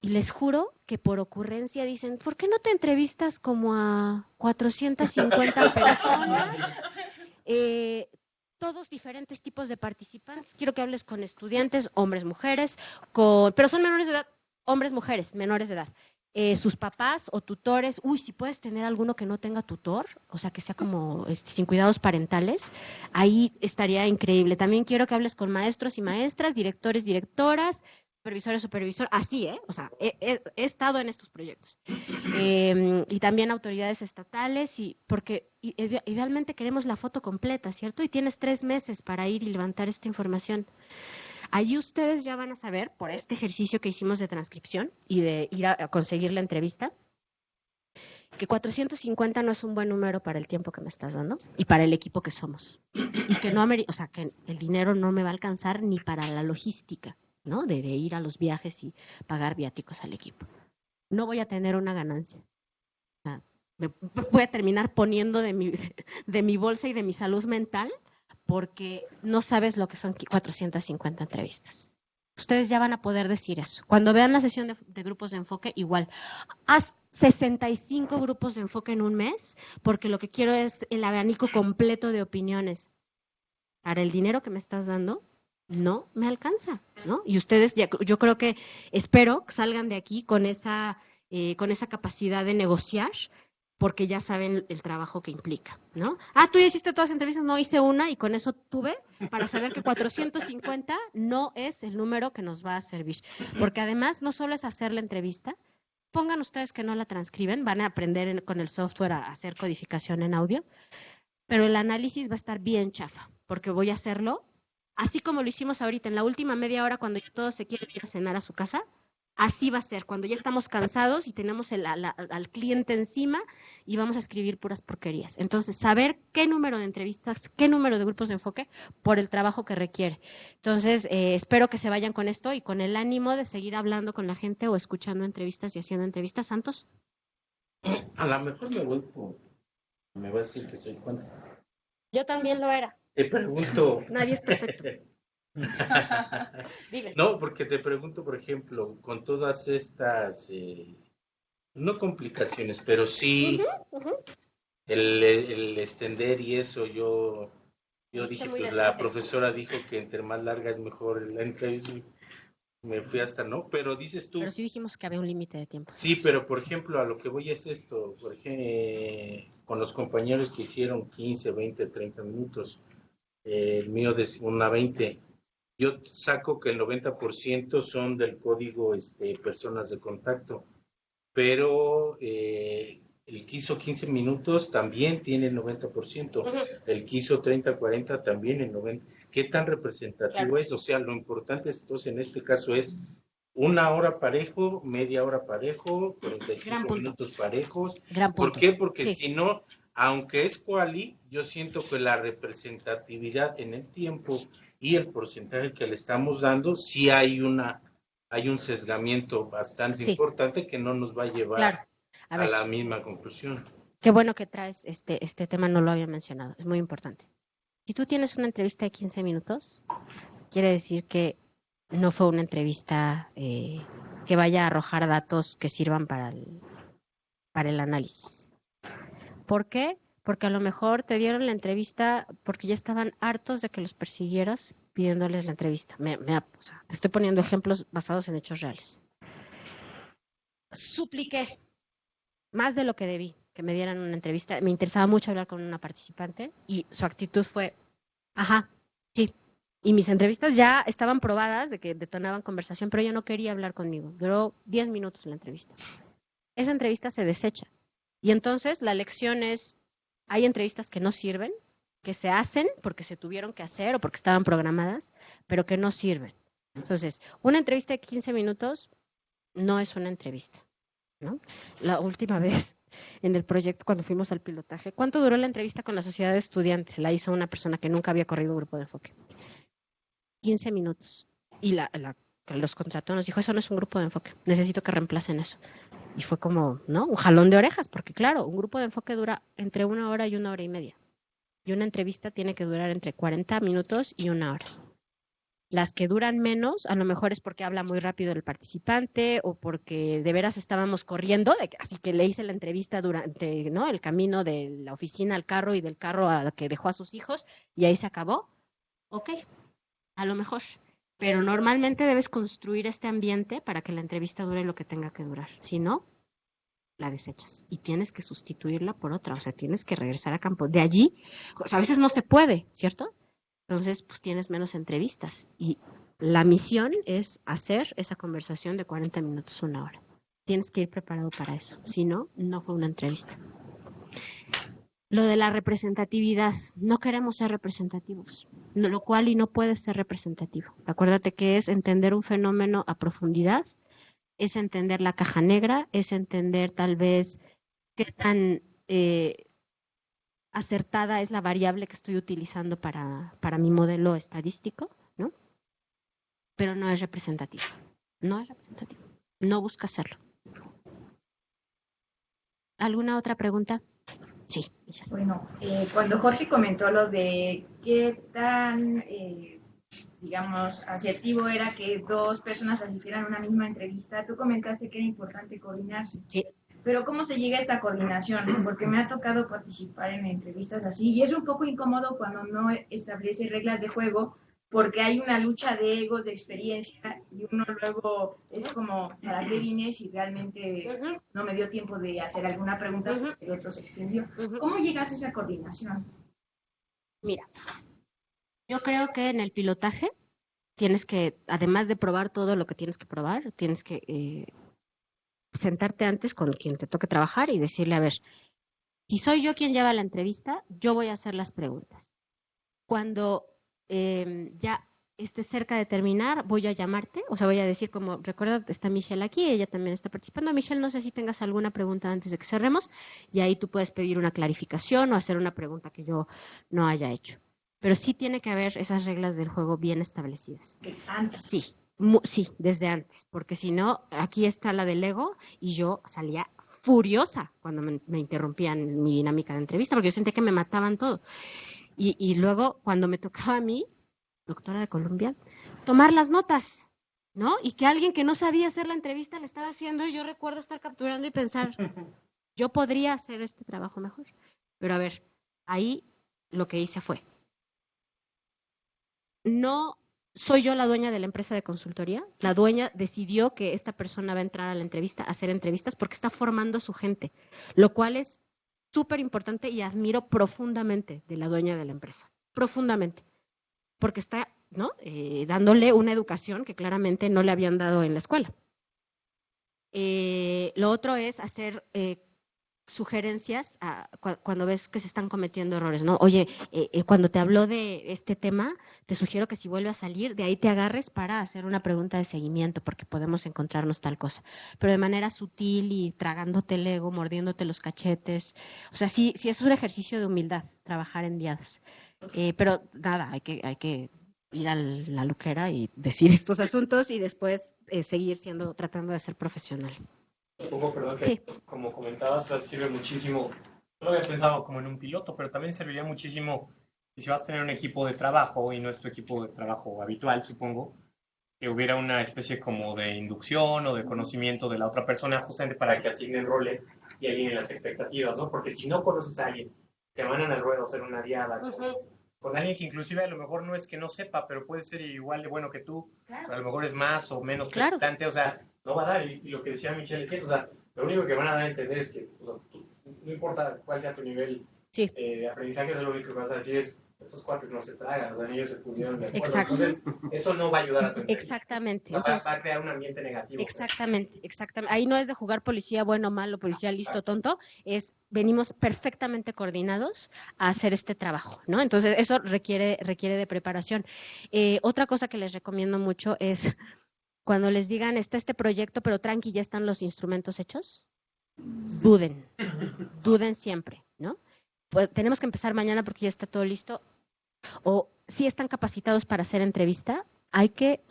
Y les juro que por ocurrencia dicen, ¿por qué no te entrevistas como a 450 personas? Todos diferentes tipos de participantes. Quiero que hables con estudiantes, hombres, mujeres, pero son menores de edad, hombres, mujeres, menores de edad. Sus papás o tutores, si puedes tener alguno que no tenga tutor, o sea, que sea como sin cuidados parentales, ahí estaría increíble. También quiero que hables con maestros y maestras, directores, directoras, supervisores, supervisor, así, o sea, he estado en estos proyectos. Y también autoridades estatales, porque idealmente queremos la foto completa, ¿cierto? Y tienes 3 meses para ir y levantar esta información. Allí ustedes ya van a saber, por este ejercicio que hicimos de transcripción y de ir a conseguir la entrevista, que 450 no es un buen número para el tiempo que me estás dando y para el equipo que somos. Y que que el dinero no me va a alcanzar ni para la logística, ¿no? De ir a los viajes y pagar viáticos al equipo. No voy a tener una ganancia. O sea, me voy a terminar poniendo de mi bolsa y de mi salud mental, porque no sabes lo que son 450 entrevistas. Ustedes ya van a poder decir eso. Cuando vean la sesión de grupos de enfoque, igual, haz 65 grupos de enfoque en un mes, porque lo que quiero es el abanico completo de opiniones. Para el dinero que me estás dando, no me alcanza, ¿no? Y ustedes, yo creo que, espero que salgan de aquí con esa capacidad de negociar, porque ya saben el trabajo que implica, ¿no? Tú ya hiciste todas las entrevistas, no hice una, y con eso tuve para saber que 450 no es el número que nos va a servir. Porque además no solo es hacer la entrevista, pongan ustedes que no la transcriben, van a aprender con el software a hacer codificación en audio, pero el análisis va a estar bien chafa, porque voy a hacerlo así como lo hicimos ahorita, en la última media hora, cuando ya todos se quieren ir a cenar a su casa. Así va a ser, cuando ya estamos cansados y tenemos al cliente encima y vamos a escribir puras porquerías. Entonces, saber qué número de entrevistas, qué número de grupos de enfoque por el trabajo que requiere. Entonces, espero que se vayan con esto y con el ánimo de seguir hablando con la gente o escuchando entrevistas y haciendo entrevistas. ¿Santos?
A lo mejor me va a decir que soy cuánto.
Yo también lo era.
Te pregunto.
Nadie es perfecto.
No, porque te pregunto, por ejemplo, con todas estas, no complicaciones, pero sí el extender y eso, yo dije, pues la profesora dijo que entre más larga es mejor la entrevista, me fui hasta, ¿no? Pero dices tú.
Pero sí dijimos que había un límite de tiempo.
Sí, pero por ejemplo, a lo que voy es esto, por ejemplo, con los compañeros que hicieron 15, 20, 30 minutos, el mío de una 20, yo saco que el 90% son del código personas de contacto, pero el que hizo 15 minutos también tiene el 90%, el que hizo 30, 40 también el 90%. ¿Qué tan representativo es? O sea, lo importante entonces en este caso es 1 hora parejo, media hora parejo, 45 minutos parejos. ¿Por qué? Porque si no, aunque es quali, yo siento que la representatividad en el tiempo y el porcentaje que le estamos dando, sí hay un sesgamiento bastante importante que no nos va a llevar a la misma conclusión.
Qué bueno que traes este tema, no lo había mencionado, es muy importante. Si tú tienes una entrevista de 15 minutos, quiere decir que no fue una entrevista que vaya a arrojar datos que sirvan para el análisis. ¿Por qué? Porque a lo mejor te dieron la entrevista porque ya estaban hartos de que los persiguieras pidiéndoles la entrevista. O sea, te estoy poniendo ejemplos basados en hechos reales. Supliqué más de lo que debí que me dieran una entrevista. Me interesaba mucho hablar con una participante y su actitud fue, sí. Y mis entrevistas ya estaban probadas de que detonaban conversación, pero ella no quería hablar conmigo. Duró 10 minutos la entrevista. Esa entrevista se desecha. Y entonces la lección es, hay entrevistas que no sirven, que se hacen porque se tuvieron que hacer o porque estaban programadas, pero que no sirven. Entonces, una entrevista de 15 minutos no es una entrevista, ¿no? La última vez en el proyecto, cuando fuimos al pilotaje, ¿cuánto duró la entrevista con la sociedad de estudiantes? La hizo una persona que nunca había corrido un grupo de enfoque. 15 minutos. Y la que los contrató nos dijo, eso no es un grupo de enfoque, necesito que reemplacen eso. Y fue como, ¿no? Un jalón de orejas, porque claro, un grupo de enfoque dura entre 1 hora y 1 hora y media. Y una entrevista tiene que durar entre 40 minutos y 1 hora. Las que duran menos, a lo mejor es porque habla muy rápido el participante o porque de veras estábamos corriendo, así que le hice la entrevista durante, ¿no?, el camino de la oficina al carro y del carro a que dejó a sus hijos y ahí se acabó. Ok, a lo mejor. Pero normalmente debes construir este ambiente para que la entrevista dure lo que tenga que durar. Si no, la desechas y tienes que sustituirla por otra. O sea, tienes que regresar a campo. De allí, o sea, a veces no se puede, ¿cierto? Entonces, pues tienes menos entrevistas. Y la misión es hacer esa conversación de 40 minutos, 1 hora. Tienes que ir preparado para eso. Si no, no fue una entrevista. Lo de la representatividad, no queremos ser representativos, lo cual y no puedes ser representativo. Acuérdate que es entender un fenómeno a profundidad, es entender la caja negra, es entender tal vez qué tan acertada es la variable que estoy utilizando para mi modelo estadístico, ¿no? Pero no es representativo, no es representativo, no busca serlo. ¿Alguna otra pregunta? Sí, Michelle.
Bueno, cuando Jorge comentó lo de qué tan, digamos, asertivo era que dos personas asistieran a una misma entrevista, tú comentaste que era importante coordinarse.
Sí.
Pero ¿cómo se llega a esta coordinación? Porque me ha tocado participar en entrevistas así y es un poco incómodo cuando no establece reglas de juego porque hay una lucha de egos, de experiencia y uno luego es como, ¿para qué vine si realmente no me dio tiempo de hacer alguna pregunta porque el otro se extendió? ¿Cómo llegas a esa coordinación?
Mira, yo creo que en el pilotaje tienes que, además de probar todo lo que tienes que probar, tienes que sentarte antes con quien te toque trabajar y decirle, a ver, si soy yo quien lleva la entrevista, yo voy a hacer las preguntas. Cuando ya estés cerca de terminar, voy a llamarte, o sea, voy a decir como, recuerda, está Michelle aquí, ella también está participando. Michelle, no sé si tengas alguna pregunta antes de que cerremos, y ahí tú puedes pedir una clarificación o hacer una pregunta que yo no haya hecho. Pero sí tiene que haber esas reglas del juego bien establecidas.
Antes.
Sí, desde antes, porque si no, aquí está la del ego y yo salía furiosa cuando me interrumpían mi dinámica de entrevista, porque yo sentía que me mataban todo. Y luego, cuando me tocaba a mí, doctora de Colombia, tomar las notas, ¿no? Y que alguien que no sabía hacer la entrevista le estaba haciendo, y yo recuerdo estar capturando y pensar, yo podría hacer este trabajo mejor. Pero a ver, ahí lo que hice fue, no soy yo la dueña de la empresa de consultoría, la dueña decidió que esta persona va a entrar a la entrevista, a hacer entrevistas, porque está formando a su gente, lo cual es súper importante y admiro profundamente de la dueña de la empresa, profundamente, porque está, ¿no?, dándole una educación que claramente no le habían dado en la escuela. Lo otro es hacer sugerencias cuando ves que se están cometiendo errores, ¿no? Oye, cuando te habló de este tema, te sugiero que si vuelve a salir, de ahí te agarres para hacer una pregunta de seguimiento, porque podemos encontrarnos tal cosa. Pero de manera sutil y tragándote el ego, mordiéndote los cachetes. O sea, sí es un ejercicio de humildad, trabajar en diadas. Pero nada, hay que ir a la loquera y decir estos asuntos y después seguir tratando de ser profesionales.
Supongo, perdón, que como comentabas, sirve muchísimo. No lo había pensado como en un piloto, pero también serviría muchísimo si vas a tener un equipo de trabajo y no es tu equipo de trabajo habitual, supongo, que hubiera una especie como de inducción o de conocimiento de la otra persona justamente para que asignen roles y alineen las expectativas, ¿no? Porque si no conoces a alguien, te mandan al ruedo a hacer una diada con alguien que inclusive a lo mejor no es que no sepa, pero puede ser igual de bueno que tú, pero a lo mejor es más o menos prestante, o sea, no va a dar, y lo que decía Michelle es cierto, o sea, lo único que van a dar a entender es que, o sea, no importa cuál sea tu nivel de aprendizaje, lo único que vas a decir es, estos cuates no se tragan, o sea, ellos se pudieron de acuerdo.
Exacto.
Entonces, eso no va a ayudar a tu entrevista.
Exactamente.
Va a crear un ambiente negativo.
Exactamente. Ahí no es de jugar policía bueno, malo, policía listo, tonto, venimos perfectamente coordinados a hacer este trabajo, ¿no? Entonces, eso requiere de preparación. Otra cosa que les recomiendo mucho es cuando les digan, está este proyecto, pero tranqui, ya están los instrumentos hechos, duden siempre, ¿no? Pues tenemos que empezar mañana porque ya está todo listo. O si están capacitados para hacer entrevista, hay que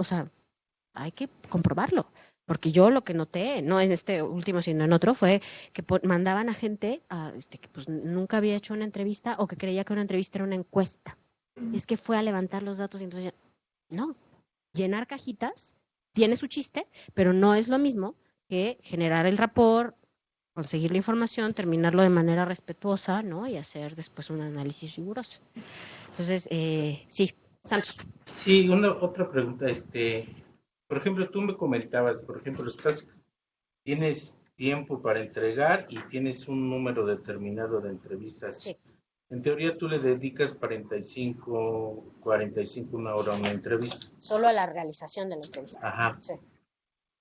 comprobarlo. Porque yo lo que noté, no en este último, sino en otro, fue que mandaban a gente que pues nunca había hecho una entrevista o que creía que una entrevista era una encuesta. Es que fue a levantar los datos y entonces no. Llenar cajitas tiene su chiste, pero no es lo mismo que generar el rapport, conseguir la información, terminarlo de manera respetuosa, ¿no? Y hacer después un análisis riguroso. Entonces, sí, Santos.
Sí, otra pregunta, por ejemplo, tú me comentabas, por ejemplo, tienes tiempo para entregar y tienes un número determinado de entrevistas.
Sí.
En teoría tú le dedicas 45, una hora a una entrevista.
Solo a la realización de la entrevista.
Ajá.
Sí.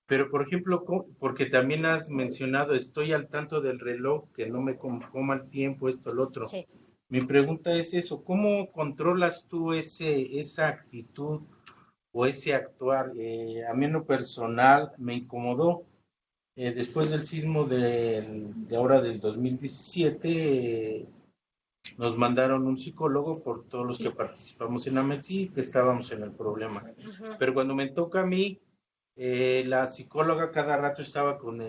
Pero, por ejemplo, porque también has mencionado, estoy al tanto del reloj, que no me coma el tiempo, esto, el otro.
Sí.
Mi pregunta es eso, ¿cómo controlas tú esa actitud o ese actuar? A mí en lo personal me incomodó. Después del sismo de ahora del 2017, nos mandaron un psicólogo por todos los que participamos en AMEXI, que estábamos en el problema.
Uh-huh.
Pero cuando me toca a mí, la psicóloga cada rato estaba con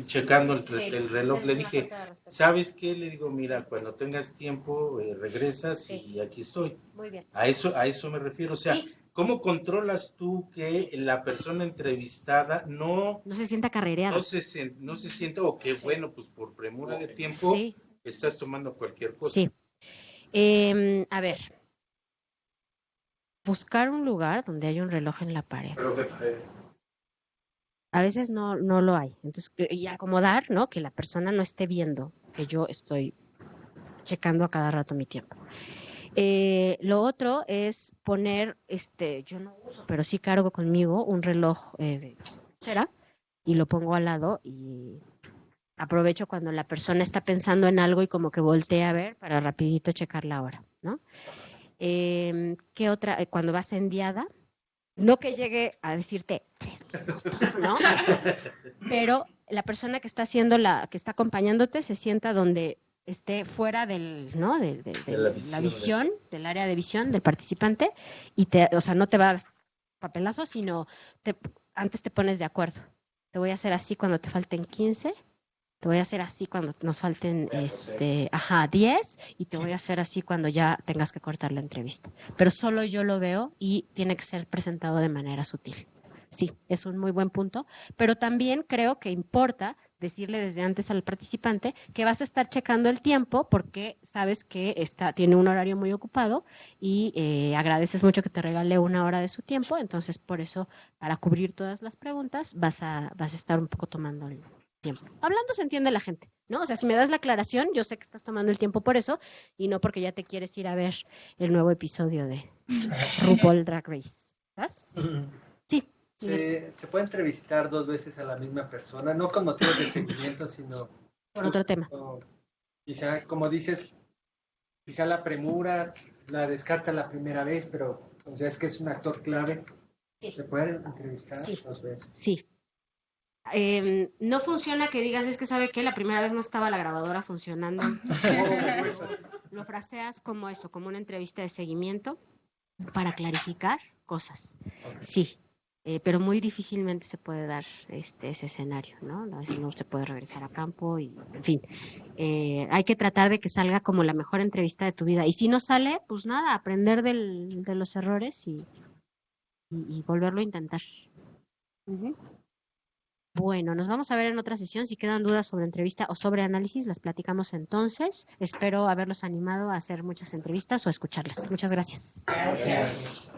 checando el reloj. Le dije, ¿sabes qué? Le digo, mira, cuando tengas tiempo, regresas y aquí estoy.
Muy bien.
A eso me refiero. O sea, ¿cómo controlas tú que la persona entrevistada no
se sienta carrereada?
No se sienta, o que bueno, pues por premura de tiempo estás tomando cualquier cosa.
Sí. A ver. Buscar un lugar donde haya un reloj en la pared. A veces no lo hay. Entonces, y acomodar, ¿no? Que la persona no esté viendo que yo estoy checando a cada rato mi tiempo. Lo otro es poner, yo no uso, pero sí cargo conmigo un reloj de cera y lo pongo al lado y aprovecho cuando la persona está pensando en algo y como que voltea a ver para rapidito checar la hora, ¿no? ¿Qué otra? Cuando vas enviada, no que llegue a decirte 3 minutos, ¿no? Pero la persona que está que está acompañándote se sienta donde esté fuera del, ¿no? De la visión, del área de visión del participante y no te va a dar papelazo, sino antes te pones de acuerdo. Te voy a hacer así cuando te falten 15. Te voy a hacer así cuando nos falten 10 y te voy a hacer así cuando ya tengas que cortar la entrevista. Pero solo yo lo veo y tiene que ser presentado de manera sutil. Sí, es un muy buen punto, pero también creo que importa decirle desde antes al participante que vas a estar checando el tiempo porque sabes que tiene un horario muy ocupado y agradeces mucho que te regale 1 hora de su tiempo, entonces por eso para cubrir todas las preguntas vas a estar un poco tomando el tiempo. Hablando se entiende la gente, ¿no? O sea, si me das la aclaración, yo sé que estás tomando el tiempo por eso y no porque ya te quieres ir a ver el nuevo episodio de RuPaul Drag Race. ¿Sabes? Sí.
Se puede entrevistar 2 veces a la misma persona, no con motivos de seguimiento, sino
por otro tema.
Quizá, como dices, quizá la premura la descarta la primera vez, pero o sea, es que es un actor clave. Sí. ¿Se puede entrevistar 2 veces?
Sí. No funciona que digas, es que sabe que la primera vez no estaba la grabadora funcionando. Lo fraseas como eso, como una entrevista de seguimiento para clarificar cosas. Sí, pero muy difícilmente se puede dar ese escenario, ¿no? A veces no se puede regresar a campo y, en fin, hay que tratar de que salga como la mejor entrevista de tu vida. Y si no sale, pues nada, aprender de los errores y volverlo a intentar. Uh-huh. Bueno, nos vamos a ver en otra sesión. Si quedan dudas sobre entrevista o sobre análisis, las platicamos entonces. Espero haberlos animado a hacer muchas entrevistas o a escucharlas. Muchas gracias.
Gracias.